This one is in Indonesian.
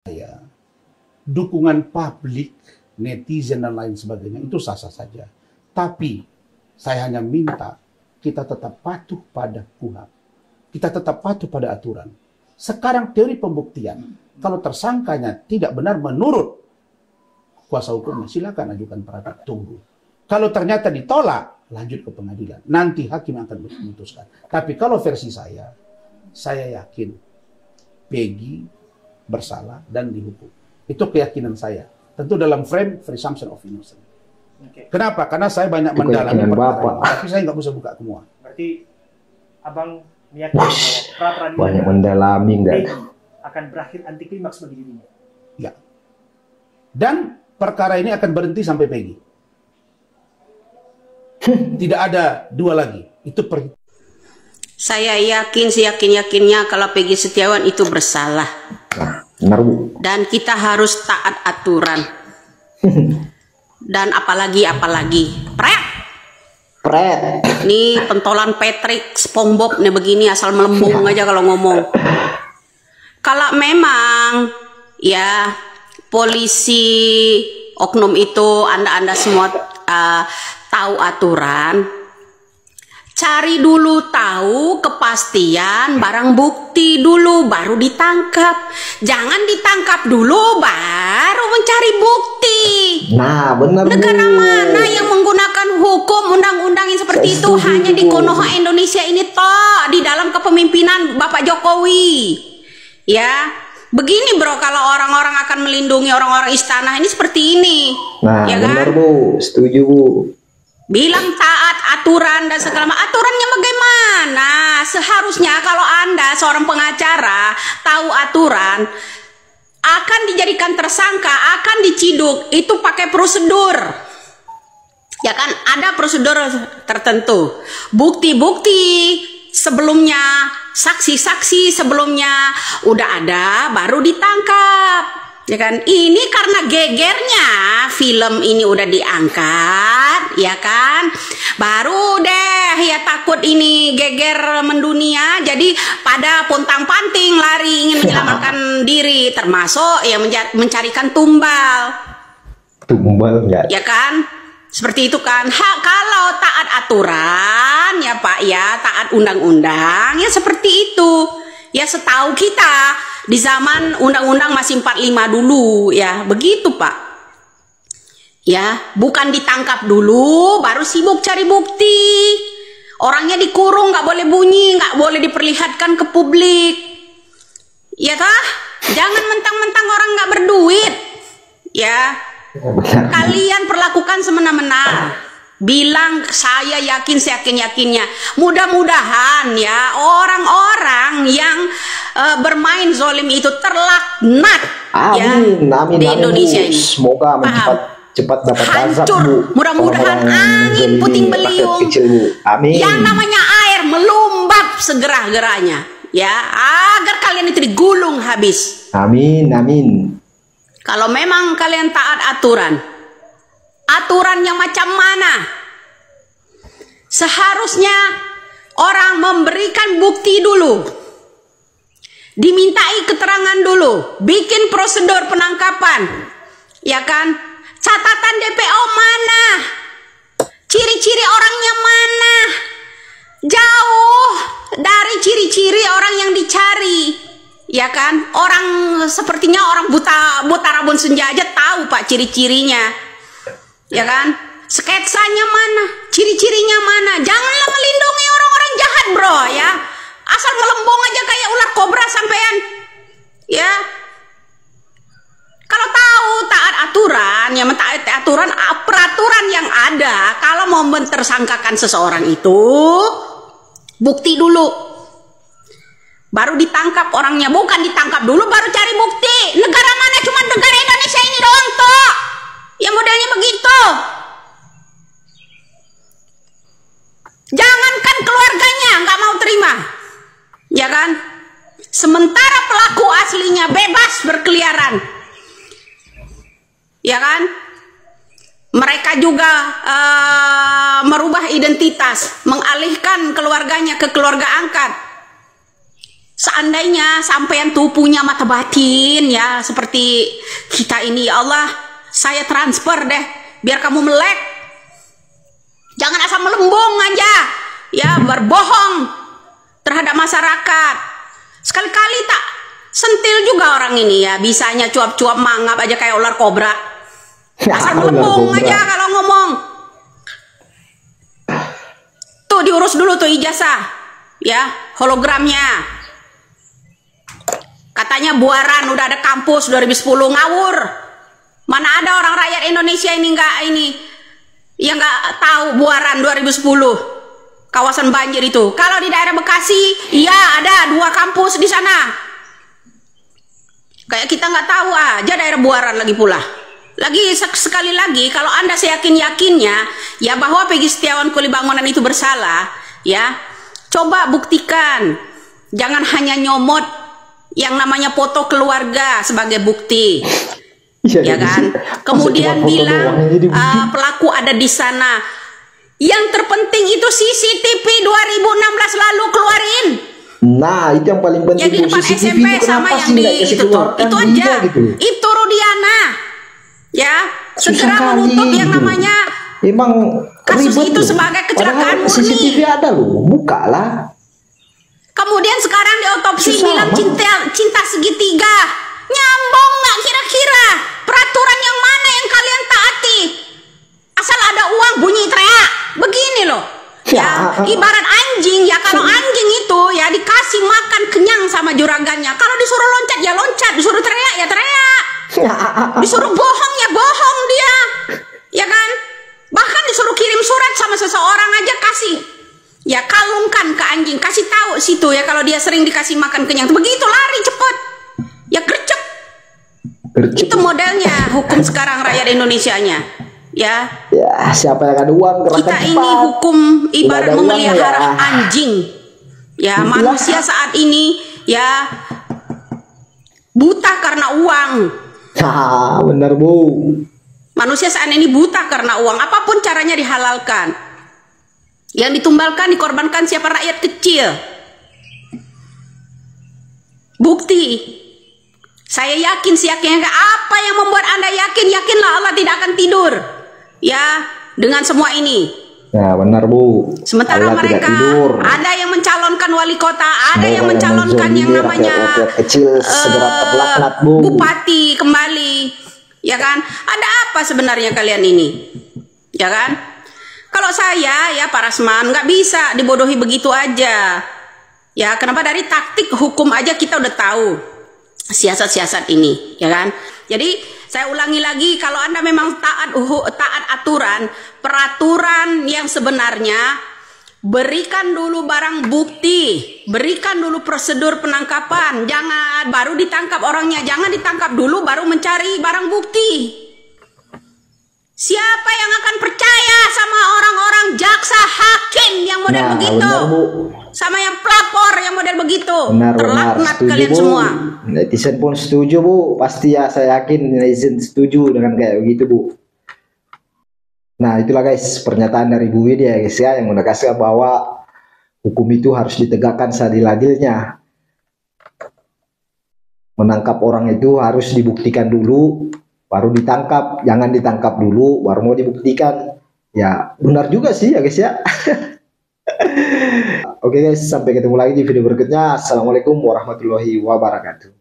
saya, dukungan publik, netizen dan lain sebagainya itu sah-sah saja. Tapi saya hanya minta kita tetap patuh pada KUHP. Kita tetap patuh pada aturan. Sekarang teori pembuktian, kalau tersangkanya tidak benar menurut kuasa hukumnya, silakan ajukan pra tunggu. Kalau ternyata ditolak, lanjut ke pengadilan. Nanti hakim akan memutuskan. Tapi kalau versi saya yakin Peggy bersalah dan dihukum. Itu keyakinan saya. Tentu dalam frame presumption of innocence. Oke. Kenapa? Karena saya banyak mendalami perkara ini, tapi saya nggak bisa buka semua. Berarti abang meyakini bahwa pra-peradilan Banyak mendalami enggak? Peggy akan berakhir anti klimaks bagi dirinya. Ya. Dan perkara ini akan berhenti sampai Peggy. Tidak ada dua lagi. Itu Saya yakin, seyakin-yakinnya kalau Peggy Setiawan itu bersalah. Nah, benar Bu. Dan kita harus taat aturan. Dan apalagi. Pret. Nih pentolan Patrick, SpongeBob nih begini asal melembung aja kalau ngomong. Kalau memang ya polisi oknum itu anda semua tahu aturan, cari dulu tahu kepastian barang bukti dulu baru ditangkap. Jangan ditangkap dulu baru mencari bukti. Nah, benar Bu. Negara mana yang menggunakan hukum undang-undang yang seperti itu? Hanya di Konoha Indonesia ini toh, di dalam kepemimpinan Bapak Jokowi. Ya, begini bro, kalau orang-orang akan melindungi orang-orang istana ini seperti ini. Nah, ya benar kan? Bu. Setuju Bu. Bilang taat aturan dan segala macam. Aturannya bagaimana? Seharusnya kalau Anda seorang pengacara tahu aturan, akan dijadikan tersangka, akan diciduk, itu pakai prosedur. Ya kan, ada prosedur tertentu. Bukti-bukti sebelumnya, saksi-saksi sebelumnya udah ada, baru ditangkap. Ya kan, ini karena gegernya film ini udah diangkat, ya kan, baru deh ya takut ini geger mendunia, jadi pada pontang-panting lari ingin menyelamatkan diri, termasuk ya mencarikan tumbal. Tumbal enggak? Ya kan, seperti itu kan. Kalau taat aturan ya Pak ya, taat undang-undang ya seperti itu. Ya setahu kita di zaman undang-undang masih 45 dulu ya, begitu Pak. Ya, bukan ditangkap dulu baru sibuk cari bukti. Orangnya dikurung, nggak boleh bunyi, nggak boleh diperlihatkan ke publik. Ya kah? Jangan mentang-mentang orang nggak berduit. Ya, kalian perlakukan semena-mena. Bilang saya yakin, seyakin-yakinnya. Mudah-mudahan ya orang-orang yang bermain zolim itu terlaknat ya di Indonesia ini. Semoga cepat dapat azab Bu. Mudah-mudahan angin puting beliung. Amin. Yang namanya air melumbab segera-geranya ya, agar kalian itu digulung habis. Amin, amin. Kalau memang kalian taat aturan, aturan yang macam mana? Seharusnya orang memberikan bukti dulu, dimintai keterangan dulu, bikin prosedur penangkapan, ya kan? Catatan DPO mana? Ciri-ciri orangnya mana? Jauh dari ciri-ciri orang yang dicari, ya kan? Orang sepertinya orang buta rabun senja aja tahu Pak ciri-cirinya. Ya kan, sketsanya mana, ciri-cirinya mana. Janganlah melindungi orang-orang jahat bro ya, asal melembung aja kayak ular kobra sampean ya. Kalau tahu taat aturan, ya mentaati aturan, peraturan yang ada. Kalau mau mentersangkakan seseorang itu bukti dulu, baru ditangkap orangnya. Bukan ditangkap dulu baru cari bukti. Negara mana? Cuma negara Indonesia ini doang toh yang modelnya begitu. Jangankan keluarganya nggak mau terima, ya kan? Sementara pelaku aslinya bebas berkeliaran, ya kan? Mereka juga merubah identitas, mengalihkan keluarganya ke keluarga angkat. Seandainya sampean tuh punya mata batin ya seperti kita ini, ya Allah, saya transfer deh biar kamu melek. Jangan asal melembung aja ya, berbohong terhadap masyarakat. Sekali-kali tak sentil juga orang ini ya, bisanya cuap-cuap mangap aja kayak ular kobra. Asal melembung aja kalau ngomong. Tuh diurus dulu tuh ijazah ya, hologramnya. Katanya Buaran udah ada kampus 2010, ngawur. Mana ada orang rakyat Indonesia ini yang nggak tahu Buaran 2010 kawasan banjir itu. Kalau di daerah Bekasi, iya ada 2 kampus di sana. Kayak kita nggak tahu aja daerah Buaran lagi pula. Lagi sekali lagi, kalau Anda seyakin-yakinnya ya bahwa Peggy Setiawan Kuli Bangunan itu bersalah, ya coba buktikan. Jangan hanya nyomot yang namanya foto keluarga sebagai bukti, ya kan? Kemudian bilang pelaku ada di sana. Yang terpenting itu CCTV 2016 lalu keluarin. Nah, itu yang paling penting. Yang di depan SMP sama yang di itu tuh, itu aja. Gitu. Itu Rudiana, ya segera menutup yang namanya emang kasus itu sebagai kecelakaan murni. CCTV ada loh, bukalah. Kemudian sekarang diotopsi bilang cinta segitiga. Nyambung nggak kira-kira? Peraturan yang mana yang kalian taati? Asal ada uang bunyi teriak. Begini loh. Ya, ibarat anjing ya, kalau anjing itu ya dikasih makan kenyang sama juragannya. Kalau disuruh loncat ya loncat, disuruh teriak ya teriak. Disuruh bohong ya bohong dia. Ya kan? Bahkan disuruh kirim surat sama seseorang aja kasih. Ya kalungkan ke anjing, kasih tahu situ ya kalau dia sering dikasih makan kenyang. Begitu lari cepet. Ya gercep. Itu modelnya hukum sekarang rakyat Indonesianya. Ya. Ya, siapa yang ada uang kita cepat. Ini hukum ibarat memelihara anjing. Ya, manusia saat ini ya buta karena uang. Ah, benar, Bu. Manusia saat ini buta karena uang, apapun caranya dihalalkan. Yang ditumbalkan, dikorbankan siapa? Rakyat kecil. Bukti. Saya yakin, siyakinnya apa yang membuat Anda yakin? Yakinlah Allah tidak akan tidur. Ya, dengan semua ini. Ya, benar, Bu. Sementara Allah mereka ada yang mencalonkan wali kota, ada yang mencalonkan yang namanya kecil, Bu. bupati kembali. Ya kan? Ada apa sebenarnya kalian ini? Ya kan? Kalau saya ya Pak Rasman nggak bisa dibodohi begitu aja. Ya kenapa? Dari taktik hukum aja kita udah tahu siasat-siasat ini, ya kan? Jadi saya ulangi lagi, kalau Anda memang taat aturan, peraturan yang sebenarnya, berikan dulu barang bukti, berikan dulu prosedur penangkapan, jangan baru ditangkap orangnya, jangan ditangkap dulu baru mencari barang bukti. Siapa yang akan percaya sama orang-orang jaksa hakim yang model begitu? Benar, sama yang pelapor yang model begitu? Terlaknat kalian semua. Netizen pun setuju, Bu. Pasti ya, saya yakin netizen setuju dengan kayak begitu, Bu. Nah, itulah guys pernyataan dari Bu Widya ya guys ya, yang menegaskan bahwa hukum itu harus ditegakkan seadil-adilnya. Menangkap orang itu harus dibuktikan dulu, baru ditangkap. Jangan ditangkap dulu baru mau dibuktikan. Ya benar juga sih ya guys ya. Oke guys, sampai ketemu lagi di video berikutnya. Assalamualaikum warahmatullahi wabarakatuh.